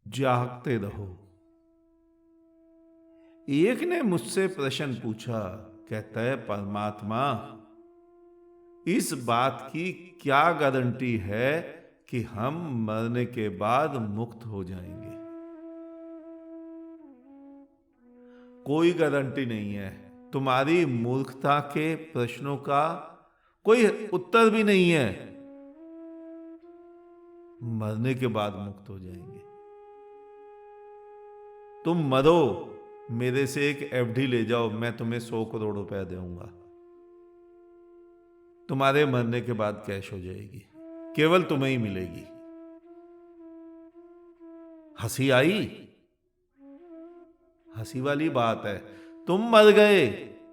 जागते रहो। एक ने मुझसे प्रश्न पूछा, कहता है परमात्मा, इस बात की क्या गारंटी है कि हम मरने के बाद मुक्त हो जाएंगे? कोई गारंटी नहीं है। तुम्हारी मूर्खता के प्रश्नों का कोई उत्तर भी नहीं है। मरने के बाद मुक्त हो जाएंगे। तुम मरो, मेरे से एक एफडी ले जाओ, मैं तुम्हें 100 करोड़ रुपए दूंगा। तुम्हारे मरने के बाद कैश हो जाएगी, केवल तुम्हें ही मिलेगी। हंसी आई? हंसी वाली बात है। तुम मर गए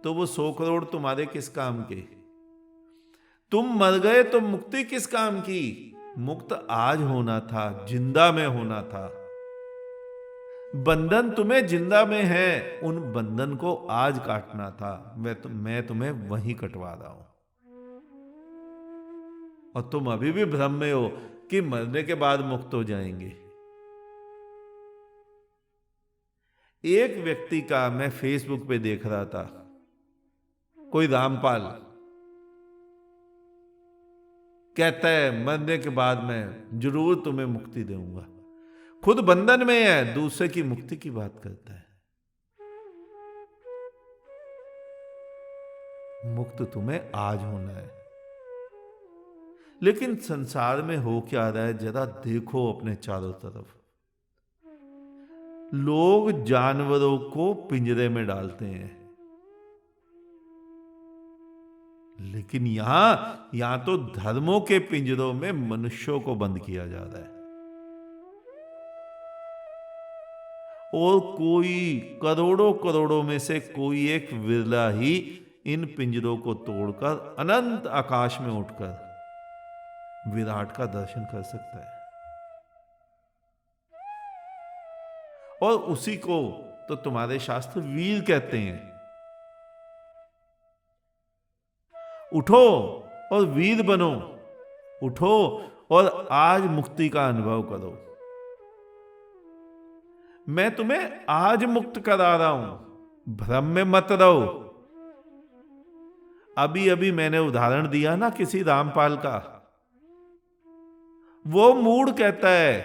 तो वो 100 करोड़ तुम्हारे किस काम के? तुम मर गए तो मुक्ति किस काम की? मुक्त आज होना था, जिंदा में होना था। बंधन तुम्हें जिंदा में है, उन बंधन को आज काटना था। मैं तुम्हें वहीं कटवा रहा हूं। और तुम अभी भी भ्रम में हो कि मरने के बाद मुक्त हो जाएंगे। एक व्यक्ति का मैं फेसबुक पे देख रहा था, कोई रामपाल, कहता है मरने के बाद मैं जरूर तुम्हें मुक्ति दूंगा। खुद बंधन में है, दूसरे की मुक्ति की बात करता है। मुक्त तुम्हें आज होना है। लेकिन संसार में हो क्या रहा है, जरा देखो अपने चारों तरफ। लोग जानवरों को पिंजरे में डालते हैं, लेकिन यहां तो धर्मों के पिंजरों में मनुष्यों को बंद किया जा रहा है। और कोई करोड़ों करोड़ों में से कोई एक विरला ही इन पिंजरों को तोड़कर अनंत आकाश में उठकर विराट का दर्शन कर सकता है। और उसी को तो तुम्हारे शास्त्र वीर कहते हैं। उठो और वीर बनो। उठो और आज मुक्ति का अनुभव करो। मैं तुम्हें आज मुक्त करा रहा हूं, भ्रम में मत रहो। अभी अभी मैंने उदाहरण दिया ना किसी रामपाल का। वो मूड कहता है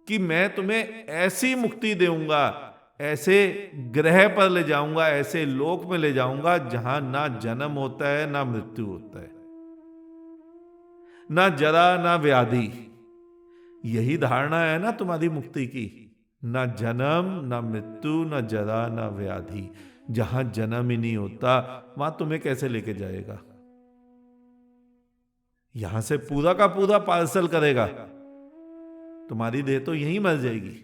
कि मैं तुम्हें ऐसी मुक्ति दूंगा, ऐसे ग्रह पर ले जाऊंगा, ऐसे लोक में ले जाऊंगा जहां ना जन्म होता है ना मृत्यु होता है, ना जरा ना व्याधि। यही धारणा है ना तुम्हारी मुक्ति की। ना जन्म ना मृत्यु ना जरा ना व्याधि। जहां जन्म ही नहीं होता वहां तुम्हें कैसे लेके जाएगा? यहां से पूरा का पूरा पार्सल करेगा, तुम्हारी देह तो यहीं मर जाएगी।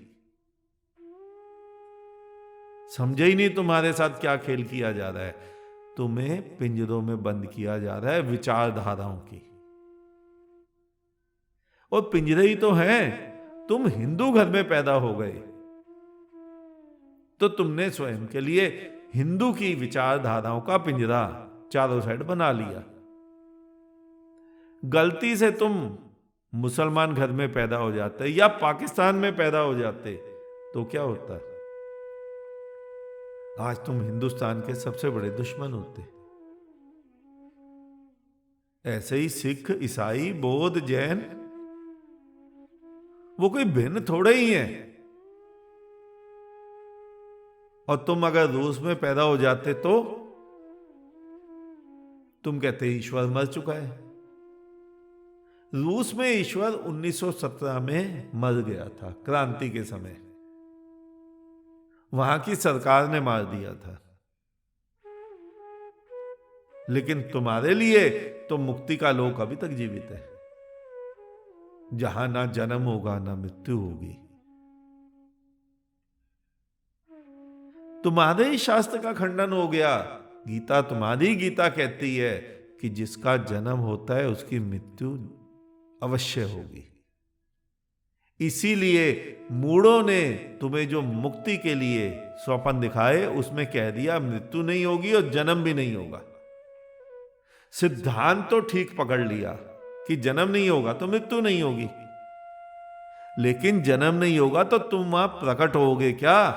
समझे ही नहीं तुम्हारे साथ क्या खेल किया जा रहा है। तुम्हें पिंजरों में बंद किया जा रहा है विचारधाराओं की। और पिंजरे ही तो हैं। तुम हिंदू घर में पैदा हो गए तो तुमने स्वयं के लिए हिंदू की विचारधाराओं का पिंजरा चारों साइड बना लिया। गलती से तुम मुसलमान घर में पैदा हो जाते या पाकिस्तान में पैदा हो जाते तो क्या होता? आज तुम हिंदुस्तान के सबसे बड़े दुश्मन होते। ऐसे ही सिख, ईसाई, बौद्ध, जैन, वो कोई भिन्न थोड़े ही हैं। और तुम अगर रूस में पैदा हो जाते तो तुम कहते ईश्वर मर चुका है। रूस में ईश्वर 1917 में मर गया था, क्रांति के समय। वहां की सरकार ने मार दिया था। लेकिन तुम्हारे लिए तो मुक्ति का लोक अभी तक जीवित है, जहां ना जन्म होगा ना मृत्यु होगी। तुम्हारे ही शास्त्र का खंडन हो गया। गीता, तुम्हारी गीता कहती है कि जिसका जन्म होता है उसकी मृत्यु अवश्य होगी। इसीलिए मूढ़ों ने तुम्हें जो मुक्ति के लिए स्वप्न दिखाए उसमें कह दिया मृत्यु नहीं होगी और जन्म भी नहीं होगा। सिद्धांत तो ठीक पकड़ लिया कि जन्म नहीं होगा तो मृत्यु नहीं होगी, लेकिन जन्म नहीं होगा तो तुम वहां प्रकट होगे क्या?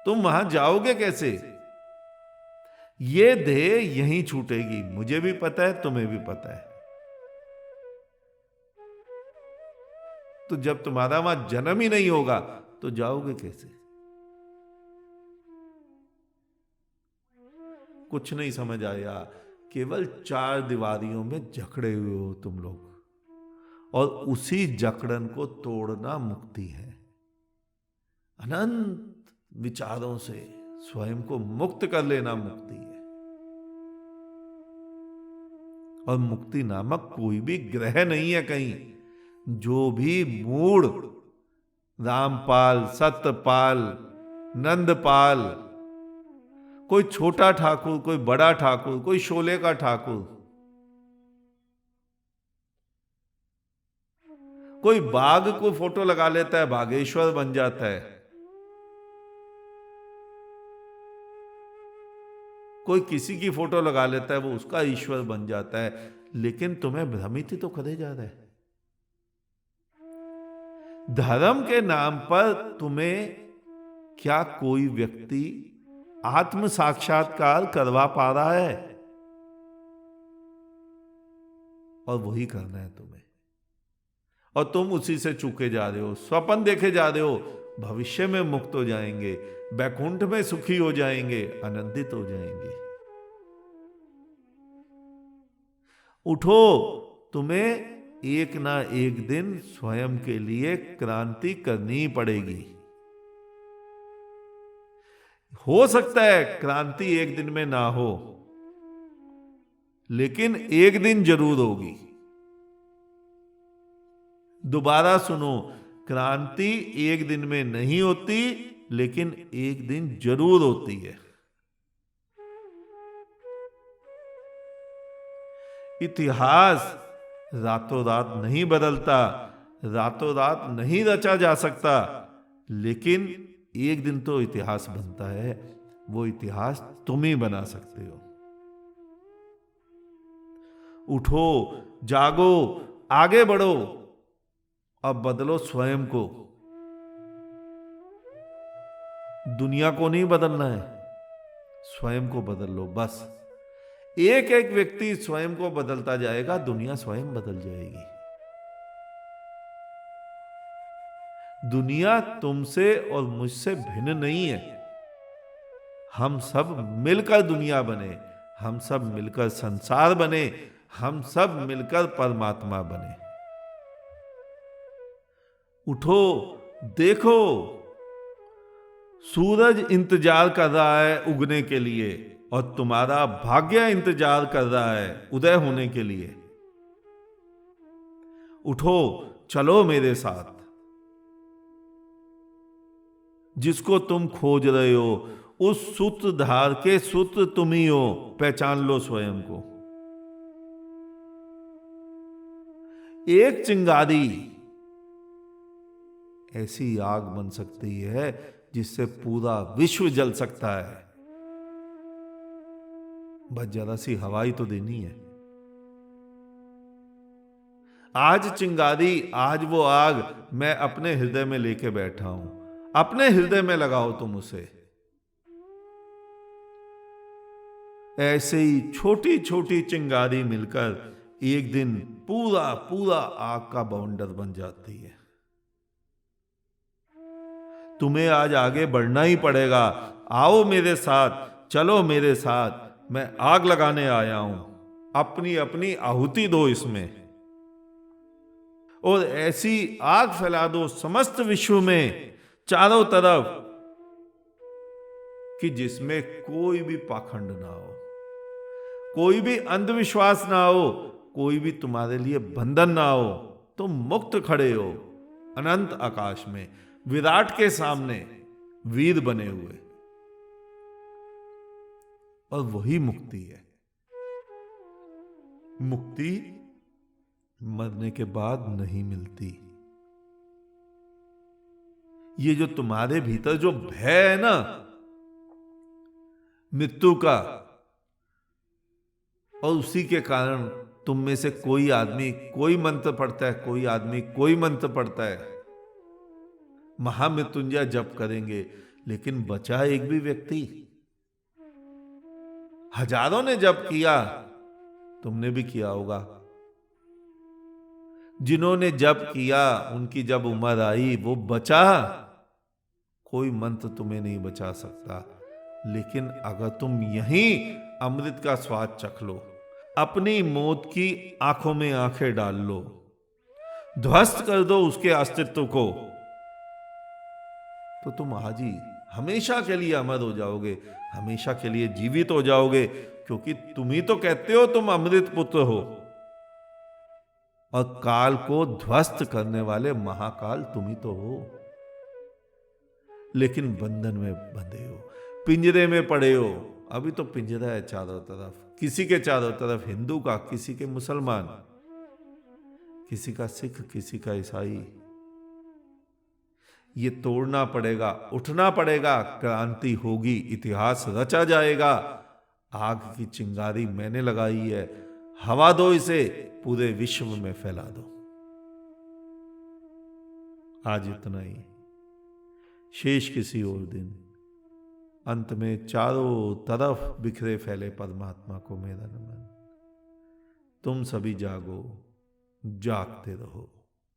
तुम वहां जाओगे कैसे? ये देह यहीं छूटेगी, मुझे भी पता है, तुम्हें भी पता है। तो जब तुम्हारा वहां जन्म ही नहीं होगा तो जाओगे कैसे? कुछ नहीं समझ आया, केवल चार दीवारियों में जकड़े हुए हो तुम लोग, और उसी जकड़न को तोड़ना मुक्ति है। अनंत विचारों से स्वयं को मुक्त कर लेना मुक्ति है। और मुक्ति नामक कोई भी ग्रह नहीं है कहीं। जो भी मूढ़ रामपाल, सत्यपाल, नंदपाल, कोई छोटा ठाकुर, कोई बड़ा ठाकुर, कोई शोले का ठाकुर, कोई बाघ को फोटो लगा लेता है, बागेश्वर बन जाता है। कोई किसी की फोटो लगा लेता है, वो उसका ईश्वर बन जाता है। लेकिन तुम्हें भ्रमित ही तो करे जा रहा है। धर्म के नाम पर तुम्हें क्या कोई व्यक्ति आत्म साक्षात्कार करवा पा रहा है? और वही करना है तुम्हें, और तुम उसी से चूके जा रहे हो। स्वप्न देखे जा रहे हो भविष्य में मुक्त हो जाएंगे, बैकुंठ में सुखी हो जाएंगे, आनंदित हो जाएंगे। उठो, तुम्हें एक ना एक दिन स्वयं के लिए क्रांति करनी पड़ेगी। हो सकता है क्रांति एक दिन में ना हो, लेकिन एक दिन जरूर होगी। दोबारा सुनो, क्रांति एक दिन में नहीं होती, लेकिन एक दिन जरूर होती है। इतिहास रातों रात नहीं बदलता, रातों रात नहीं रचा जा सकता, लेकिन एक दिन तो इतिहास बनता है। वो इतिहास तुम ही बना सकते हो। उठो, जागो, आगे बढ़ो, अब बदलो स्वयं को। दुनिया को नहीं बदलना है, स्वयं को बदल लो बस। एक एक व्यक्ति स्वयं को बदलता जाएगा, दुनिया स्वयं बदल जाएगी। दुनिया तुमसे और मुझसे भिन्न नहीं है। हम सब मिलकर दुनिया बने, हम सब मिलकर संसार बने, हम सब मिलकर परमात्मा बने। उठो, देखो, सूरज इंतजार कर रहा है उगने के लिए, और तुम्हारा भाग्य इंतजार कर रहा है उदय होने के लिए। उठो, चलो मेरे साथ। जिसको तुम खोज रहे हो, उस सूत्रधार के सूत्र तुम ही हो, पहचान लो स्वयं को। एक चिंगारी ऐसी आग बन सकती है जिससे पूरा विश्व जल सकता है। बस जरा सी हवाई तो देनी है। आज चिंगारी, आज वो आग मैं अपने हृदय में लेके बैठा हूं। अपने हृदय में लगाओ तुम उसे। ऐसे ही छोटी छोटी चिंगारी मिलकर एक दिन पूरा पूरा आग का बवंडर बन जाती है। तुम्हें आज आगे बढ़ना ही पड़ेगा। आओ मेरे साथ, चलो मेरे साथ, मैं आग लगाने आया हूं। अपनी अपनी आहुति दो इसमें, और ऐसी आग फैला दो समस्त विश्व में, चारों तरफ, कि जिसमें कोई भी पाखंड ना हो, कोई भी अंधविश्वास ना हो, कोई भी तुम्हारे लिए बंधन ना हो। तुम मुक्त खड़े हो अनंत आकाश में, विराट के सामने, वीर बने हुए। और वही मुक्ति है। मुक्ति मरने के बाद नहीं मिलती। ये जो तुम्हारे भीतर जो भय है ना मृत्यु का, और उसी के कारण तुम में से कोई आदमी कोई मंत्र पढ़ता है, कोई आदमी कोई मंत्र पढ़ता है, महामृत्युंजय जप करेंगे, लेकिन बचा एक भी व्यक्ति? हजारों ने जप किया, तुमने भी किया होगा। जिन्होंने जप किया उनकी जब उम्र आई वो बचा, कोई मंत्र तुम्हें नहीं बचा सकता। लेकिन अगर तुम यहीं अमृत का स्वाद चख लो, अपनी मौत की आंखों में आंखें डाल लो, ध्वस्त कर दो उसके अस्तित्व को, तो तुम आज ही हमेशा के लिए अमर हो जाओगे, हमेशा के लिए जीवित हो जाओगे। क्योंकि तुम ही तो कहते हो तुम अमृत पुत्र हो, और काल को ध्वस्त करने वाले महाकाल तुम ही तो हो। लेकिन बंधन में बंधे हो, पिंजरे में पड़े हो। अभी तो पिंजरा है चारों तरफ, किसी के चारों तरफ हिंदू का, किसी के मुसलमान, किसी का सिख, किसी का ईसाई। ये तोड़ना पड़ेगा, उठना पड़ेगा, क्रांति होगी, इतिहास रचा जाएगा। आग की चिंगारी मैंने लगाई है, हवा दो इसे, पूरे विश्व में फैला दो। आज इतना ही, शेष किसी और दिन। अंत में चारों तरफ बिखरे फैले परमात्मा को मेरा नमन। तुम सभी जागो, जागते रहो।